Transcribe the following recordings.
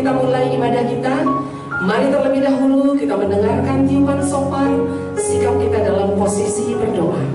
kita mulai ibadah kita, mari terlebih dahulu kita mendengarkan tiupan sopan, sikap kita dalam posisi berdoa.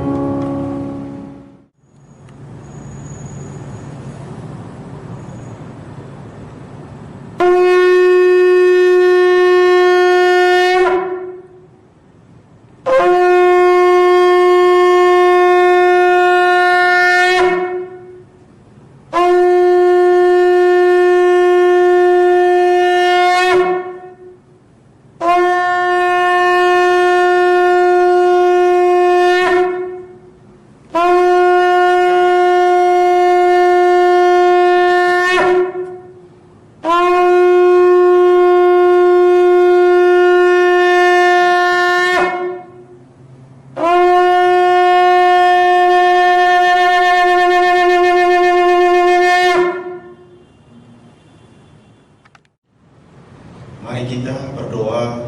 Mari kita berdoa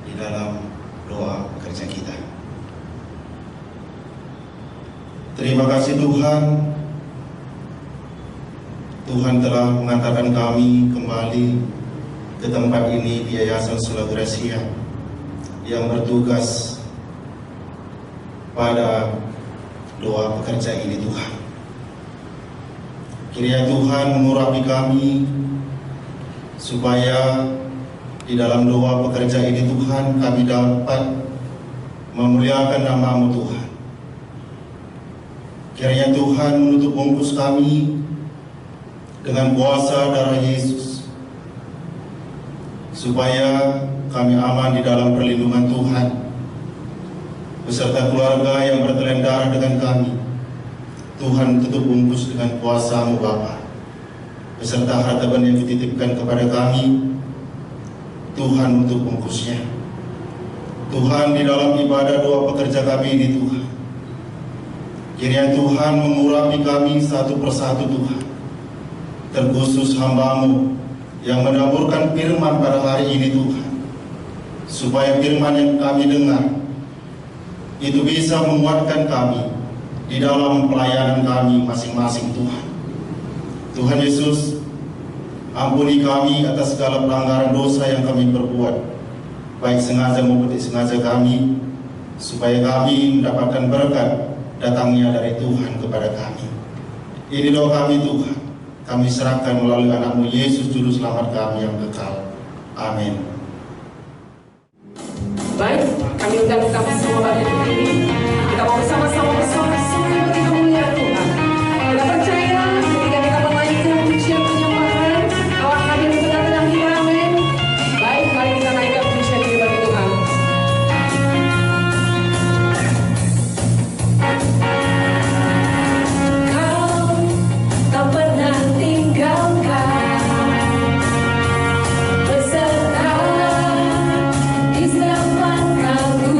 di dalam doa kerja kita. Terima kasih Tuhan, Tuhan telah mengantarkan kami kembali ke tempat ini di Yayasan Sula Gracia yang bertugas pada doa pekerja ini Tuhan. Kiranya Tuhan mengurapi kami supaya di dalam doa pekerja ini Tuhan kami dapat memuliakan nama-Mu Tuhan. Kiranya Tuhan menutup bungkus kami dengan kuasa darah Yesus, supaya kami aman di dalam perlindungan Tuhan, beserta keluarga yang bertelen darah dengan kami. Tuhan tutup bungkus dengan kuasa-Mu Bapa, beserta harta benda yang dititipkan kepada kami. Tuhan untuk bungkusnya. Tuhan di dalam ibadah doa pekerja kami ini Tuhan, kiranya Tuhan mengurapi kami satu persatu Tuhan, terkhusus hamba-Mu yang menaburkan firman pada hari ini Tuhan, supaya firman yang kami dengar itu bisa menguatkan kami di dalam pelayanan kami masing-masing Tuhan. Tuhan Yesus, ampuni kami atas segala pelanggaran dosa yang kami perbuat, baik sengaja maupun tidak sengaja kami, supaya kami mendapatkan berkat datangnya dari Tuhan kepada kami. Ini doa kami Tuhan, kami serahkan melalui anak-Mu Yesus Juru Selamat kami yang kekal. Amin. Baik, kami undang kami semua bagi ini. Kita mau bersama-sama bersorak-sorai bagi kemuliaan Tuhan. Kita percaya ketika kita menaikkan pujian penyembahan, Allah hadir di tengah-tengah kita. Amin. Baik, mari kita naikkan pujian ini bagi Tuhan. Kau tak pernah tinggalkan beserta di zaman kami.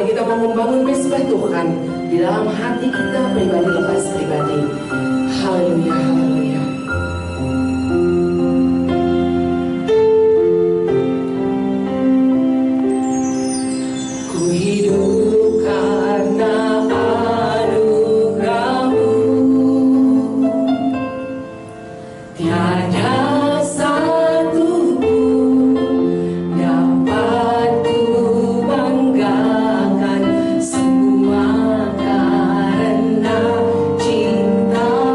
Mari kita mau membangun mesbah Tuhan di dalam hati kita pribadi lepas pribadi. Haleluya, haleluya. Ku hidup karena anugerah-Mu. Tiada satu pun dapat ku banggakan, semua karena cinta-Mu.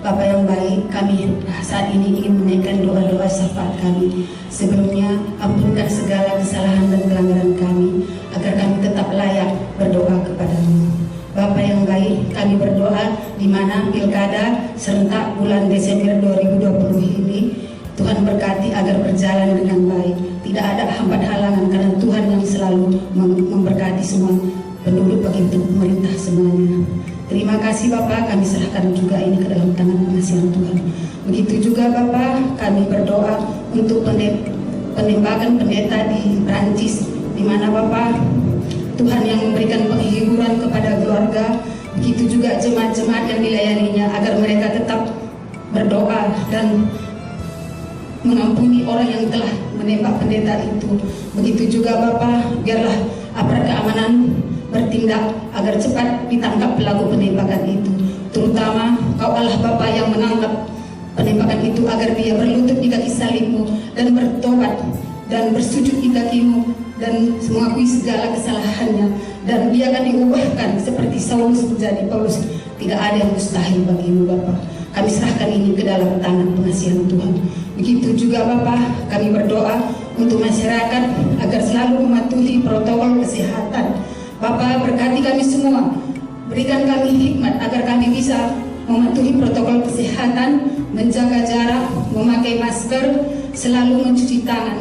Bapa yang baik, kami saat ini ingin menaikkan doa-doa syafaat kami. Sebelumnya, ampunkan segala kesalahan dan pelanggaran kami, agar kami tetap layak berdoa kepadamu. Bapa yang baik, kami berdoa di mana pilkada serentak bulan Desember 2020 ini, Tuhan berkati agar berjalan dengan baik. Tidak ada hambat halangan karena Tuhan yang selalu memberkati semua penduduk begitu pemerintah semuanya. Terima kasih Bapak, kami serahkan juga ini ke dalam tangan pengasihan Tuhan. Begitu juga Bapak, kami berdoa untuk penembakan pendeta di Prancis, di mana Bapak Tuhan yang memberikan penghiburan kepada keluarga, begitu juga jemaat-jemaat yang dilayaninya, agar mereka tetap berdoa dan mengampuni orang yang telah menembak pendeta itu. Begitu juga Bapak, biarlah aparat keamanan bertindak agar cepat ditangkap pelaku penembakan itu. Terutama Kau Allah Bapa yang menangkap penembakan itu, agar dia berlutut di kaki salibmu dan bertobat dan bersujud di kakimu dan mengakui segala kesalahannya, dan dia akan diubahkan seperti Saulus menjadi Paulus. Tidak ada yang mustahil bagimu Bapa. Kami serahkan ini ke dalam tangan pengasihan Tuhan. Begitu juga Bapa, kami berdoa untuk masyarakat agar selalu mematuhi protokol kesehatan. Bapa, berkati kami semua, berikan kami hikmat agar kami bisa mematuhi protokol kesehatan, menjaga jarak, memakai masker, selalu mencuci tangan,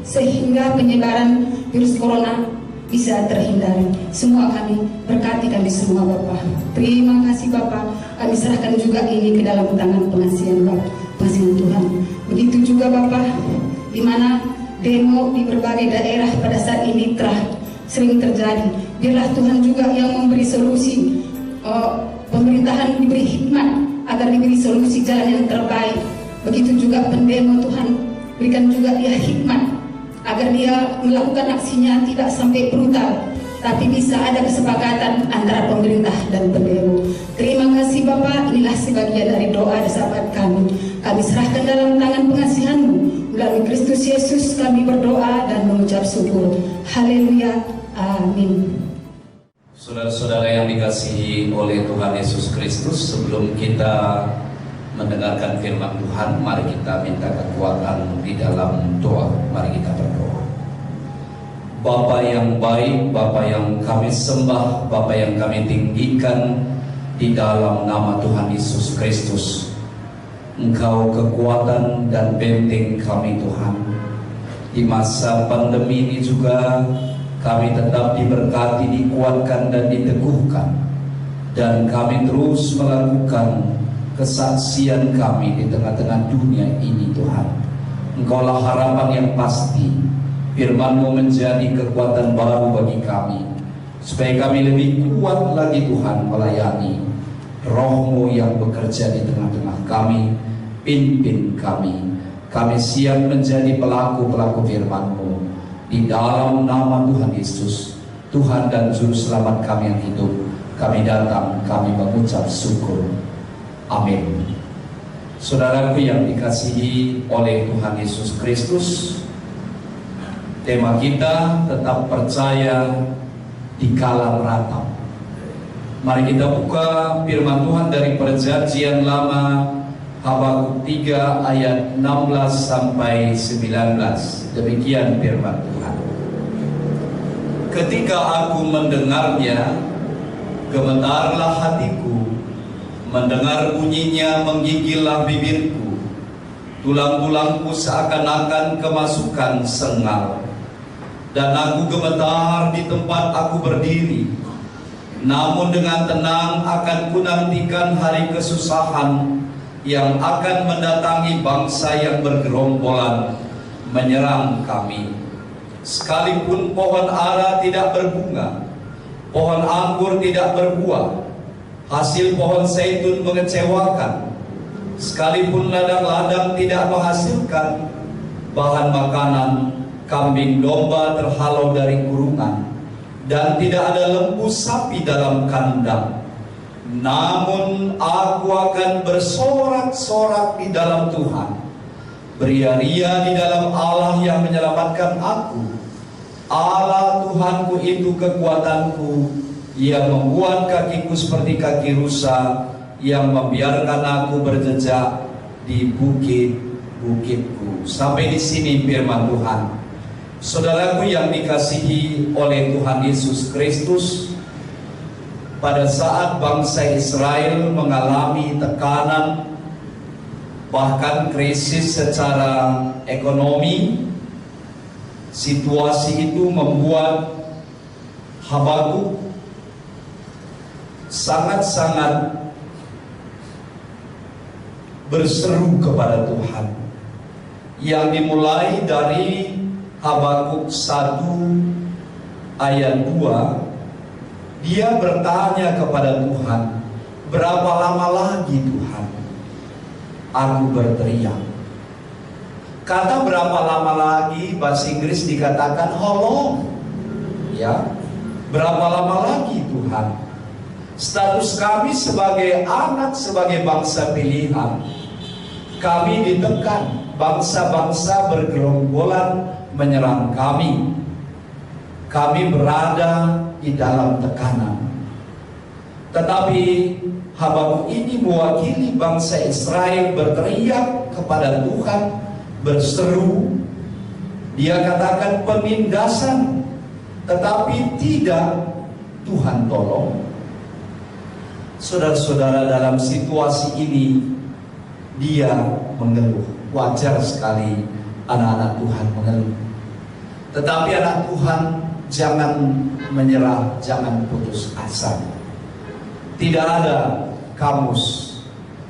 sehingga penyebaran virus corona bisa terhindari. Semua kami, berkati kami semua Bapak. Terima kasih Bapak, kami serahkan juga ini ke dalam tangan pengasihan Bapak, pengasihan Tuhan. Begitu juga Bapak, di mana demo di berbagai daerah pada saat ini telah sering terjadi. Biarlah Tuhan juga yang memberi solusi, pemerintahan diberi hikmat agar diberi solusi jalan yang terbaik. Begitu juga pendemo, Tuhan berikan juga dia hikmat agar dia melakukan aksinya tidak sampai brutal, tapi bisa ada kesepakatan antara pemerintah dan pendemo. Terima kasih Bapak, inilah sebagian dari doa dan sahabat kami. Kami serahkan dalam tangan pengasihan-Mu. Melalui Kristus Yesus kami berdoa dan mengucap syukur. Haleluya. Amin. Saudara-saudara yang dikasihi oleh Tuhan Yesus Kristus, sebelum kita mendengarkan firman Tuhan, mari kita minta kekuatan di dalam doa. Mari kita berdoa. Bapa yang baik, Bapa yang kami sembah, Bapa yang kami tinggikan di dalam nama Tuhan Yesus Kristus, Engkau kekuatan dan benteng kami Tuhan. Di masa pandemi ini juga kami tetap diberkati, dikuatkan dan diteguhkan, dan kami terus melakukan kesaksian kami di tengah-tengah dunia ini Tuhan. Engkaulah harapan yang pasti. Firman-Mu menjadi kekuatan baru bagi kami, supaya kami lebih kuat lagi Tuhan melayani. Roh-Mu yang bekerja di tengah-tengah kami, pimpin kami. Kami siap menjadi pelaku-pelaku firman-Mu. Di dalam nama Tuhan Yesus, Tuhan dan Juru Selamat kami yang hidup, kami datang, kami mengucap syukur. Amin. Saudaraku yang dikasihi oleh Tuhan Yesus Kristus, tema kita tetap percaya di kala meratap. Mari kita buka firman Tuhan dari Perjanjian Lama, Habakuk 3 ayat 16 sampai 19. Demikian firman Tuhan. Ketika aku mendengarnya, gemetarlah hatiku, mendengar bunyinya menggigillah bibirku, tulang-tulangku seakan-akan kemasukan sengal, dan aku gemetar di tempat aku berdiri. Namun dengan tenang akan kunantikan hari kesusahan yang akan mendatangi bangsa yang bergerombolan menyerang kami. Sekalipun pohon ara tidak berbunga, pohon anggur tidak berbuah, hasil pohon zaitun mengecewakan, sekalipun ladang-ladang tidak menghasilkan bahan makanan, kambing domba terhalau dari kurungan, dan tidak ada lembu sapi dalam kandang. Namun aku akan bersorak-sorak di dalam Tuhan, beria-ria di dalam Allah yang menyelamatkan aku. Allah Tuhanku itu kekuatanku, Ia membuat kakiku seperti kaki rusa, yang membiarkan aku berjejak di bukit-bukitku. Sampai di sini firman Tuhan. Saudaraku yang dikasihi oleh Tuhan Yesus Kristus, pada saat bangsa Israel mengalami tekanan, bahkan krisis secara ekonomi, situasi itu membuat Habakuk sangat-sangat berseru kepada Tuhan, yang dimulai dari Habakuk 1 ayat 2. Dia bertanya kepada Tuhan, berapa lama lagi Tuhan aku berteriak? Kata berapa lama lagi bahasa Inggris dikatakan how long, ya, berapa lama lagi Tuhan? Status kami sebagai anak, sebagai bangsa pilihan, kami ditekan, bangsa-bangsa bergerombolan menyerang kami. Kami berada di dalam tekanan. Tetapi Habakuk ini mewakili bangsa Israel berteriak kepada Tuhan, berseru. Dia katakan penindasan, tetapi tidak Tuhan tolong. Saudara-saudara, dalam situasi ini dia mengeluh. Wajar sekali anak-anak Tuhan mengeluh. Tetapi anak Tuhan, jangan menyerah, jangan putus asa. Tidak ada kamus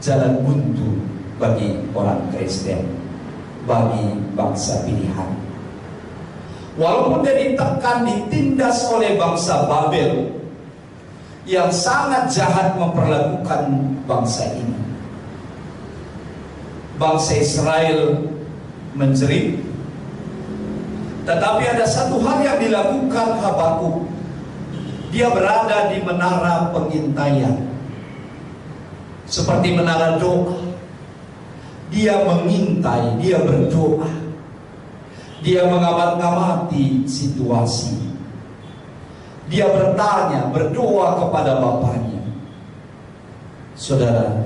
jalan buntu bagi orang Kristen, bagi bangsa pilihan. Walaupun dia ditekan, ditindas oleh bangsa Babel yang sangat jahat memperlakukan bangsa ini, bangsa Israel menjerit. Tetapi ada satu hal yang dilakukan Habakuk. Dia berada di menara pengintaian, seperti menara doa. Dia mengintai, dia berdoa, dia mengamat-ngamati situasi. Dia bertanya, berdoa kepada Bapaknya. Saudara,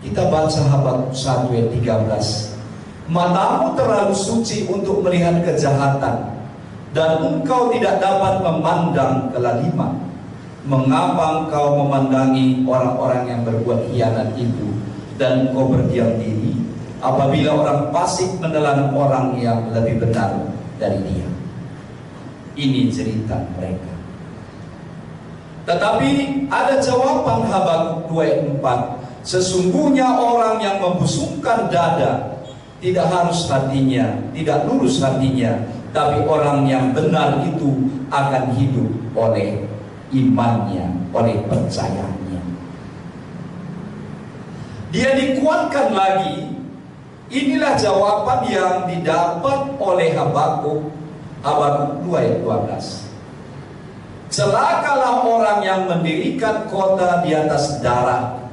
kita baca Habakuk 1 ayat 13. Matamu terlalu suci untuk melihat kejahatan, dan engkau tidak dapat memandang kelaliman. Mengapa engkau memandangi orang-orang yang berbuat khianat itu, dan engkau berdiam diri apabila orang fasik menelan orang yang lebih benar dari dia? Ini cerita mereka. Tetapi ada jawaban Habakuk 2 ayat 4. Sesungguhnya orang yang membusungkan dada tidak harus hatinya, tidak lurus hatinya, tapi orang yang benar itu akan hidup oleh imannya, oleh percayaannya. Dia dikuatkan lagi. Inilah jawaban yang didapat oleh Habakuk 2 ayat 12. Celakalah orang yang mendirikan kota di atas darat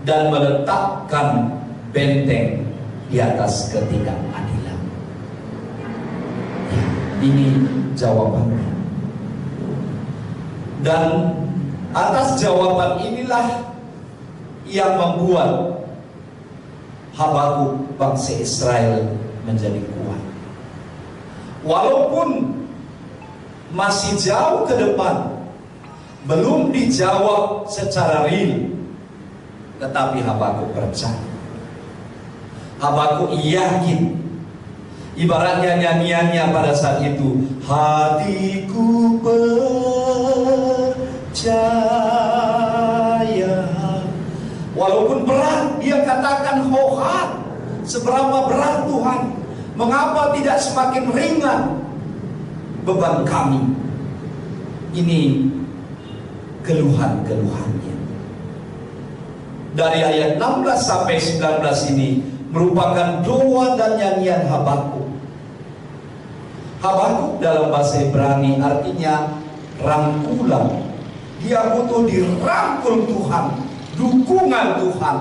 dan meletakkan benteng di atas ketidakadilan. Ini jawabannya. Dan atas jawaban inilah yang membuat Habakuk bangsa Israel menjadi kuat. Walaupun masih jauh ke depan, belum dijawab secara real, tetapi Habakuk percaya. Habakuk yakin. Ibaratnya nyanyiannya pada saat itu, hatiku percaya. Walaupun berat, dia katakan hohat. Seberapa berat Tuhan, mengapa tidak semakin ringan beban kami? Ini keluhan-keluhannya. Dari ayat 16 sampai 19 ini merupakan doa dan nyanyian Habakuk. Habakuk dalam bahasa Ibrani artinya rangkulan. Dia butuh dirangkul Tuhan, dukungan Tuhan,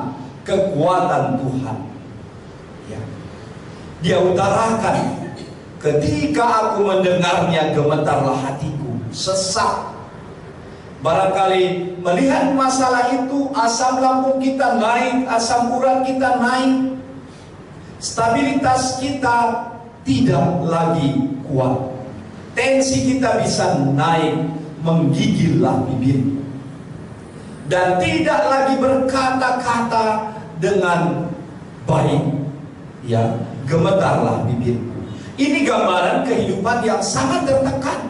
kekuatan Tuhan. Ya. Dia utarakan, ketika aku mendengarnya gemetarlah hatiku, sesak. Barangkali melihat masalah itu, asam lambung kita naik, asam urat kita naik, stabilitas kita tidak lagi kuat, tensi kita bisa naik, menggigillah bibir, dan tidak lagi berkata-kata dengan baik, ya, gemetarlah bibir. Ini gambaran kehidupan yang sangat tertekan.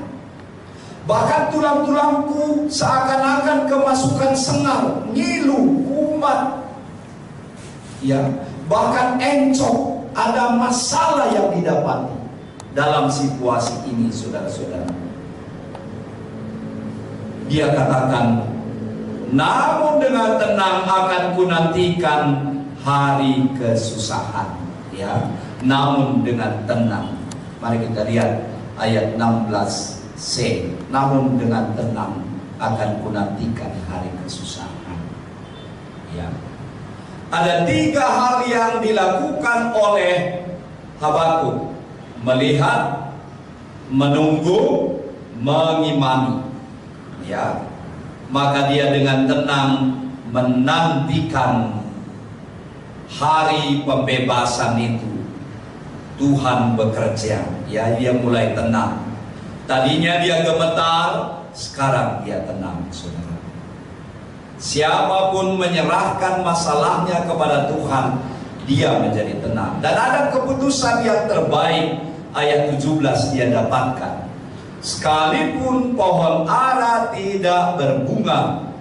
Bahkan tulang-tulangku seakan-akan kemasukan sengal, ngilu, kumat, ya, bahkan encok. Ada masalah yang didapati dalam situasi ini, saudara-saudara. Dia katakan, namun dengan tenang akan kunantikan hari kesusahan, ya. Namun dengan tenang. Mari kita lihat ayat 16c. Namun dengan tenang akan kunantikan hari kesusahan, ya. Ada 3 hal yang dilakukan oleh Habakuk: melihat, menunggu, mengimani, ya. Maka dia dengan tenang menantikan hari pembebasan itu. Tuhan bekerja, ya. Dia mulai tenang. Tadinya dia gemetar, sekarang dia tenang, saudara. Siapapun menyerahkan masalahnya kepada Tuhan, dia menjadi tenang. Dan ada keputusan yang terbaik, ayat 17 dia dapatkan. Sekalipun pohon ara tidak berbunga,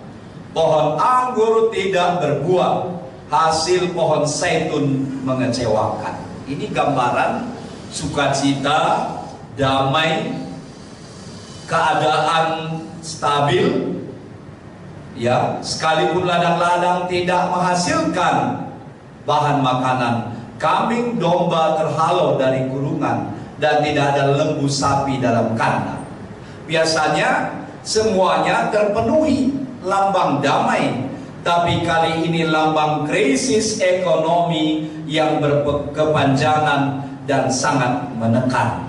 pohon anggur tidak berbuah, hasil pohon zaitun mengecewakan. Ini gambaran sukacita, damai, keadaan stabil, ya. Sekalipun ladang-ladang tidak menghasilkan bahan makanan, kambing domba terhalau dari kurungan, dan tidak ada lembu sapi dalam kandang. Biasanya semuanya terpenuhi, lambang damai. Tapi kali ini lambang krisis ekonomi yang berkepanjangan dan sangat menekan.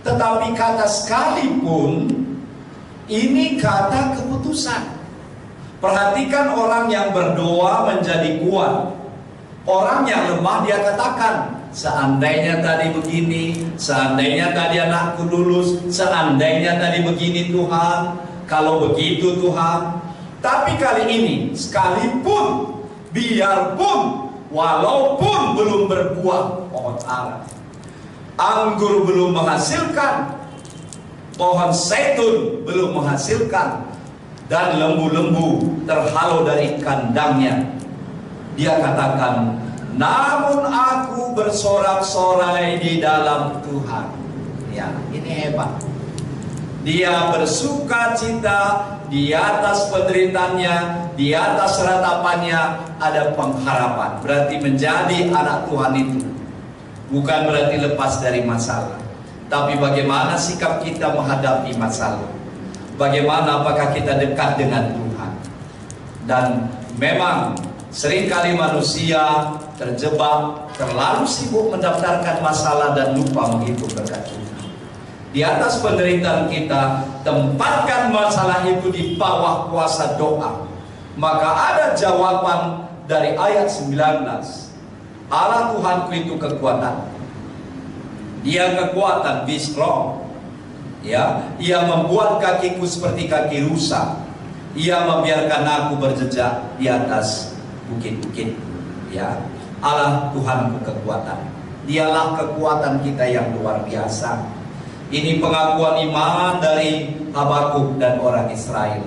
Tetapi kata sekalipun, ini kata keputusan. Perhatikan orang yang berdoa menjadi kuat. Orang yang lemah dia katakan, seandainya tadi begini, seandainya tadi anakku lulus, seandainya tadi begini Tuhan, kalau begitu Tuhan. Tapi kali ini, sekalipun, biarpun, walaupun belum berbuah pohon ara, anggur belum menghasilkan, pohon zaitun belum menghasilkan, dan lembu-lembu terhalau dari kandangnya, dia katakan, namun aku bersorak-sorai di dalam Tuhan. Ya, ini hebat. Dia bersuka cita di atas penderitaannya, di atas ratapannya ada pengharapan. Berarti menjadi anak Tuhan itu bukan berarti lepas dari masalah, tapi bagaimana sikap kita menghadapi masalah. Bagaimana, apakah kita dekat dengan Tuhan. Dan memang seringkali manusia terjebak, terlalu sibuk mendaftarkan masalah dan lupa menghitung berkat Tuhan. Di atas penderitaan kita, tempatkan masalah itu di bawah kuasa doa. Maka ada jawaban dari ayat 19. Allah Tuhanku itu kekuatan. Dia kekuatan, be strong. Ya, ia membuat kakiku seperti kaki rusa. Ia membiarkan aku berjejak di atas bukit-bukit. Ya, Allah Tuhanku kekuatan. Dialah kekuatan kita yang luar biasa. Ini pengakuan iman dari Habakuk dan orang Israel.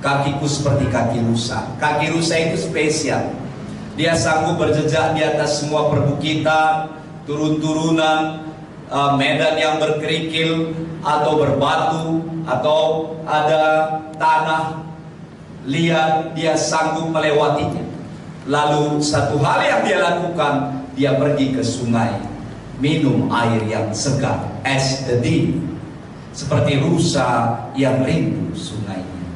Kakiku seperti kaki rusa. Kaki rusa itu spesial. Dia sanggup berjejak di atas semua perbukitan, turun-turunan, medan yang berkerikil atau berbatu, atau ada tanah liat, dia sanggup melewatinya. Lalu satu hal yang dia lakukan, dia pergi ke sungai, minum air yang segar, as the deep, seperti rusa yang rindu sungainya.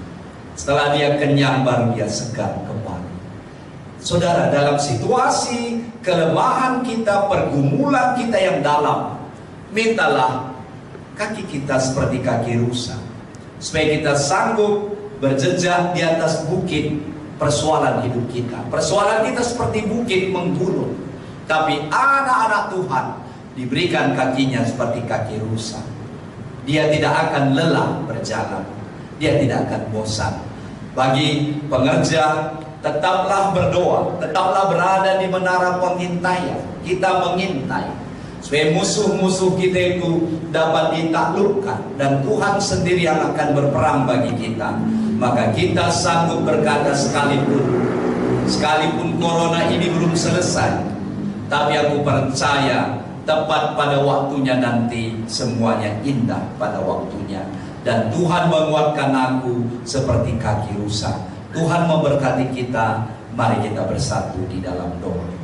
Setelah dia kenyang, baru dia segar kembali. Saudara, dalam situasi kelemahan kita, pergumulan kita yang dalam, mintalah kaki kita seperti kaki rusa, supaya kita sanggup berjejak di atas bukit persoalan hidup kita. Persoalan kita seperti bukit menggulung, tapi anak-anak Tuhan diberikan kakinya seperti kaki rusa. Dia tidak akan lelah berjalan, dia tidak akan bosan. Bagi pengerja, tetaplah berdoa, tetaplah berada di menara pengintaian. Kita mengintai supaya musuh-musuh kita itu dapat ditaklukkan, dan Tuhan sendiri yang akan berperang bagi kita. Maka kita sanggup berkata, sekalipun corona ini belum selesai, tapi aku percaya tepat pada waktunya nanti semuanya indah pada waktunya. Dan Tuhan menguatkan aku seperti kaki rusa. Tuhan memberkati kita. Mari kita bersatu di dalam doa.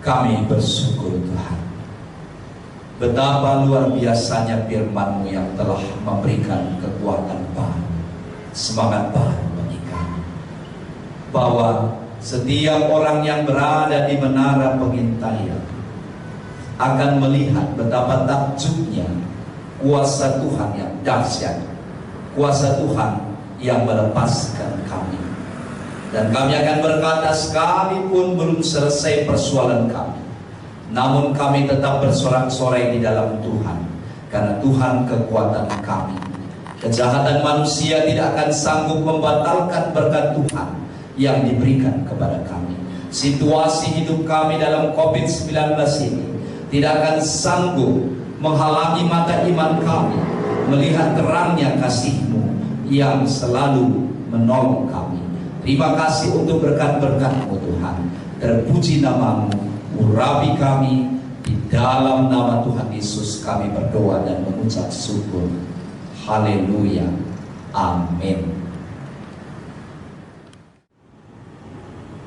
Kami bersyukur Tuhan, betapa luar biasanya firman-Mu yang telah memberikan kekuatan baru, semangat baru bagi kami, bahwa setiap orang yang berada di menara pengintaian akan melihat betapa takjubnya kuasa Tuhan yang dahsyat, kuasa Tuhan yang melepaskan kami. Dan kami akan berkata, sekalipun belum selesai persoalan kami, namun kami tetap bersorak-sorai di dalam Tuhan, karena Tuhan kekuatan kami. Kejahatan manusia tidak akan sanggup membatalkan berkat Tuhan yang diberikan kepada kami. Situasi hidup kami dalam COVID-19 ini tidak akan sanggup menghalangi mata iman kami melihat terangnya kasih-Mu yang selalu menolong kami. Terima kasih untuk berkat-berkat-Mu Tuhan. Terpuji nama-Mu, urapi kami. Di dalam nama Tuhan Yesus kami berdoa dan mengucap syukur. Haleluya. Amin.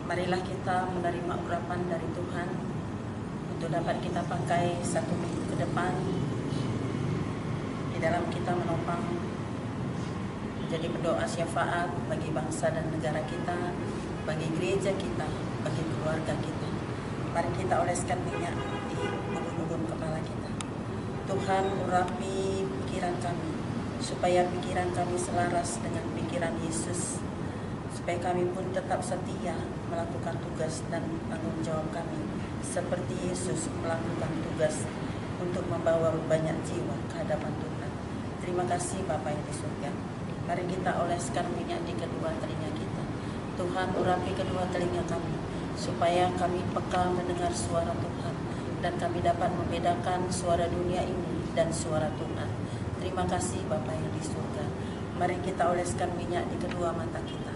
Marilah kita menerima urapan dari Tuhan untuk dapat kita pakai 1 minggu ke depan di dalam kita menopang menjadi berdoa syafaat bagi bangsa dan negara kita, bagi gereja kita, bagi keluarga kita. Mari kita oleskan minyak di ujung-ujung kepala kita. Tuhan, urapi pikiran kami, supaya pikiran kami selaras dengan pikiran Yesus, supaya kami pun tetap setia melakukan tugas dan tanggung jawab kami, seperti Yesus melakukan tugas untuk membawa banyak jiwa ke hadapan Tuhan. Terima kasih Bapa yang di surga. Mari kita oleskan minyak di kedua telinga kita. Tuhan, urapi kedua telinga kami, supaya kami peka mendengar suara Tuhan, dan kami dapat membedakan suara dunia ini dan suara Tuhan. Terima kasih Bapa yang di surga. Mari kita oleskan minyak di kedua mata kita.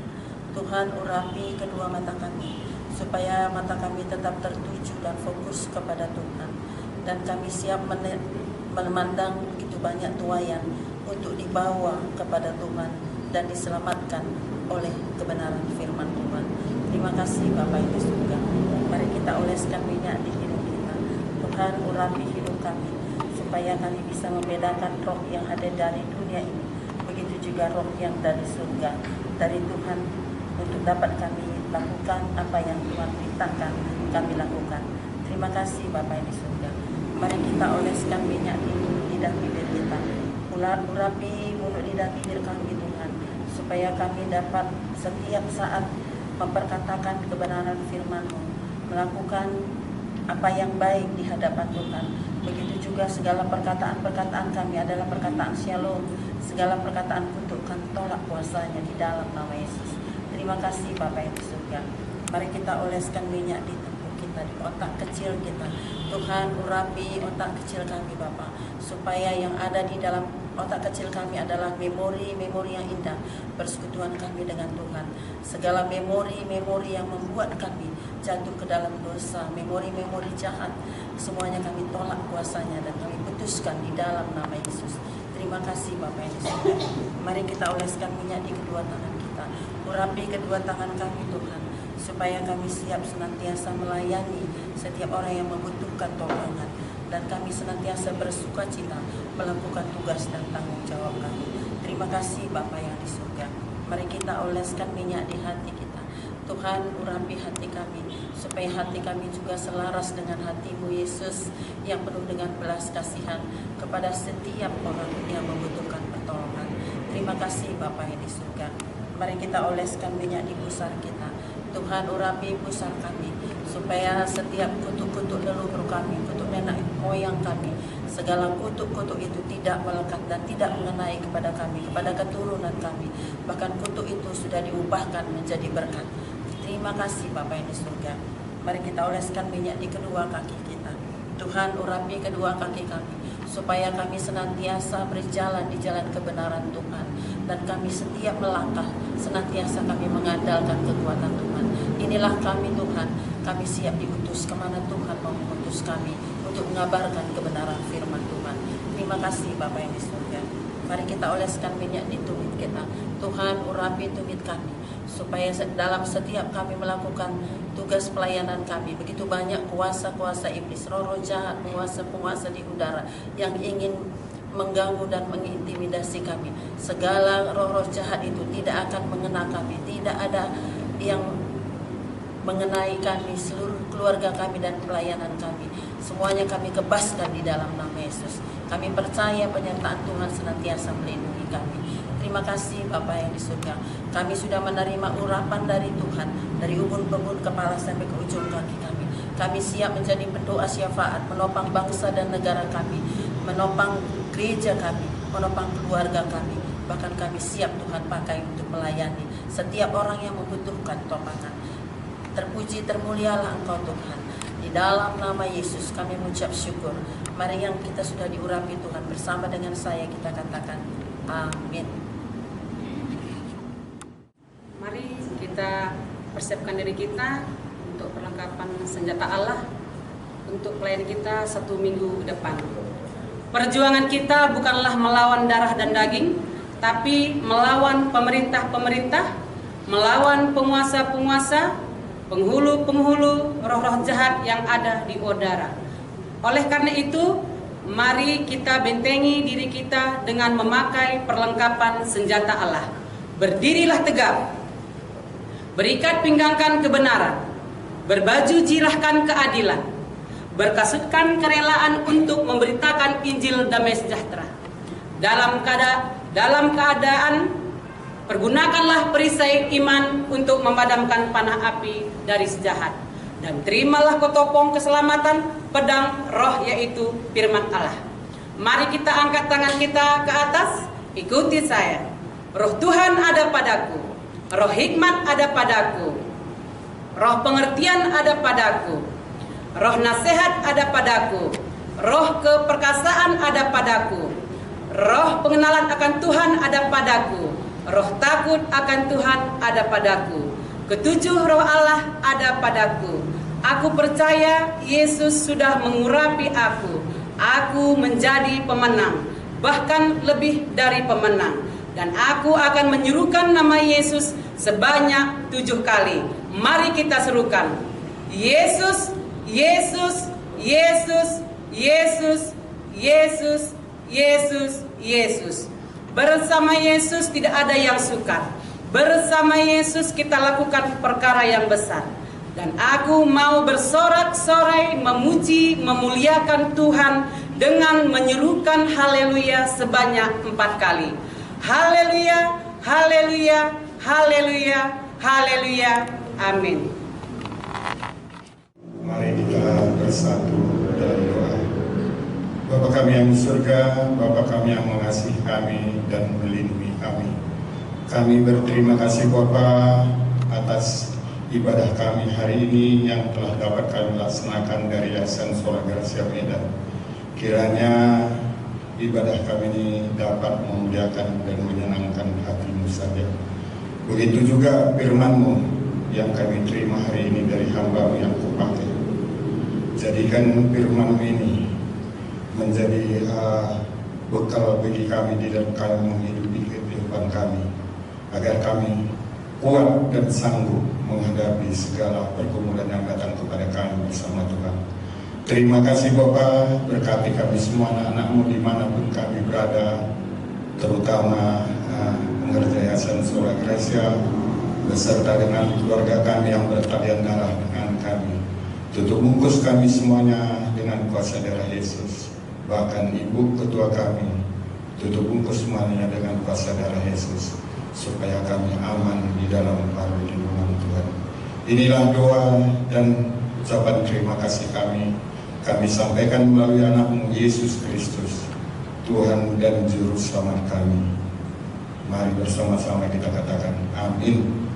Tuhan, urapi kedua mata kami, supaya mata kami tetap tertuju dan fokus kepada Tuhan, dan kami siap memandang begitu banyak tuaian untuk dibawa kepada Tuhan dan diselamatkan oleh kebenaran firman Tuhan. Terima kasih Bapa yang di surga. Mari kita oleskan minyak di hidup kita. Tuhan, urapi hidup kami, supaya kami bisa membedakan roh yang ada dari dunia ini, begitu juga roh yang dari surga, dari Tuhan, untuk dapat kami lakukan apa yang Tuhan perintahkan kami lakukan. Terima kasih Bapa yang di surga. Mari kita oleskan minyak di lidah bibir kita. Urapi mulut lidah bibir kami Tuhan, supaya kami dapat setiap saat memperkatakan kebenaran firman-Mu, melakukan apa yang baik di hadapan Tuhan. Begitu juga segala perkataan-perkataan kami adalah perkataan shalom, segala perkataan kutukan tolak kuasanya di dalam nama Yesus. Terima kasih Bapa yang di surga. Mari kita oleskan minyak di tubuh kita, di otak kecil kita. Tuhan, urapi otak kecil kami Bapa, supaya yang ada di dalam otak kecil kami adalah memori-memori yang indah, persekutuan kami dengan Tuhan. Segala memori-memori yang membuat kami jatuh ke dalam dosa, memori-memori jahat, semuanya kami tolak kuasanya dan kami putuskan di dalam nama Yesus. Terima kasih Bapa yang di surga. Mari kita oleskan minyak di kedua tangan kita. Urapi kedua tangan kami Tuhan, supaya kami siap senantiasa melayani setiap orang yang membutuhkan tolongan, dan kami senantiasa bersukacita melakukan tugas dan tanggung jawab kami. Terima kasih Bapa yang di surga. Mari kita oleskan minyak di hati kita. Tuhan, urapi hati kami, supaya hati kami juga selaras dengan hati-Mu Yesus, yang penuh dengan belas kasihan kepada setiap orang yang membutuhkan pertolongan. Terima kasih Bapa yang di surga. Mari kita oleskan minyak di pusar kita. Tuhan urapi pusar kami, supaya setiap kutuk-kutuk leluhur kami, kutuk nenek moyang kami, segala kutuk-kutuk itu tidak melekat dan tidak mengenai kepada kami, kepada keturunan kami. Bahkan kutuk itu sudah diubahkan menjadi berkat. Terima kasih Bapa yang di surga. Mari kita oleskan minyak di kedua kaki kita. Tuhan urapi kedua kaki kami, supaya kami senantiasa berjalan di jalan kebenaran Tuhan. Dan kami setiap melangkah, senantiasa kami mengandalkan kekuatan Tuhan. Inilah kami Tuhan, kami siap diutus kemana Tuhan mau mengutus kami untuk mengabarkan kebenaran firman Tuhan. Terima kasih Bapa yang di surga. Mari kita oleskan minyak di tumit kita. Tuhan urapi tumit kami, supaya dalam setiap kami melakukan tugas pelayanan kami, begitu banyak kuasa-kuasa iblis, roh-roh jahat, penguasa-penguasa di udara yang ingin mengganggu dan mengintimidasi kami. Segala roh-roh jahat itu tidak akan mengena kami, tidak ada yang mengenai kami, seluruh keluarga kami dan pelayanan kami. Semuanya kami kebaskan di dalam nama Yesus. Kami percaya penyertaan Tuhan senantiasa melindungi kami. Terima kasih Bapa yang di surga. Kami sudah menerima urapan dari Tuhan, dari ubun-ubun kepala sampai ke ujung kaki kami. Kami siap menjadi pendoa syafaat, menopang bangsa dan negara kami, menopang gereja kami, menopang keluarga kami. Bahkan kami siap Tuhan pakai untuk melayani setiap orang yang membutuhkan topangan. Terpuji termulialah Engkau Tuhan. Di dalam nama Yesus kami mengucap syukur. Mari yang kita sudah diurapi Tuhan bersama dengan saya kita katakan amin. Mari kita persiapkan diri kita untuk perlengkapan senjata Allah untuk pelayan kita 1 minggu depan. Perjuangan kita bukanlah melawan darah dan daging, tapi melawan pemerintah-pemerintah, melawan penguasa-penguasa, penghulu-penghulu, roh-roh jahat yang ada di udara. Oleh karena itu, mari kita bentengi diri kita dengan memakai perlengkapan senjata Allah. Berdirilah tegap, berikat pinggangkan kebenaran, berbaju jirahkan keadilan, berkasutkan kerelaan untuk memberitakan Injil damai sejahtera. Dalam keadaan pergunakanlah perisai iman untuk memadamkan panah api dari sejahat. Dan terimalah ketopong keselamatan, pedang roh yaitu firman Allah. Mari kita angkat tangan kita ke atas, ikuti saya. Roh Tuhan ada padaku, roh hikmat ada padaku, roh pengertian ada padaku, roh nasihat ada padaku, roh keperkasaan ada padaku, roh pengenalan akan Tuhan ada padaku, roh takut akan Tuhan ada padaku. Ketujuh roh Allah ada padaku. Aku percaya Yesus sudah mengurapi aku. Aku menjadi pemenang, bahkan lebih dari pemenang. Dan aku akan menyerukan nama Yesus sebanyak 7 kali. Mari kita serukan. Yesus, Yesus, Yesus, Yesus, Yesus, Yesus, Yesus. Bersama Yesus tidak ada yang sukar. Bersama Yesus kita lakukan perkara yang besar. Dan aku mau bersorak-sorai memuji, memuliakan Tuhan dengan menyerukan haleluya sebanyak 4 kali. Haleluya, haleluya, haleluya, haleluya, amin. Mari kita bersatu dalam doa. Bapa kami yang di surga, Bapa kami yang mengasihi kami dan melindungi kami. Kami berterima kasih Bapa atas ibadah kami hari ini yang telah dapat kami laksanakan dari Yayasan Sola Gracia Medan. Kiranya ibadah kami ini dapat memuliakan dan menyenangkan hati-Mu saja. Begitu juga firman-Mu yang kami terima hari ini dari hamba-Mu yang Kupakai. Jadikan firman-Mu ini menjadi bekal bagi kami di dalam kami menghidupi kehidupan kami, agar kami kuat dan sanggup menghadapi segala pergumulan yang datang kepada kami bersama Tuhan. Terima kasih Bapa, berkati kami semua anak-anak-Mu dimanapun kami berada, terutama pengerja Yayasan Sola Gracia beserta dengan keluarga kami yang bertalian darah dengan kami. Tutup bungkus kami semuanya dengan kuasa darah Yesus. Bahkan Ibu Ketua kami, tutup bungkus semuanya dengan kuasa darah Yesus, supaya kami aman di dalam perlindungan Tuhan. Inilah doa dan ucapan terima kasih kami sampaikan melalui anak-Mu Yesus Kristus, Tuhan dan Juru Selamat kami. Mari bersama-sama kita katakan amin.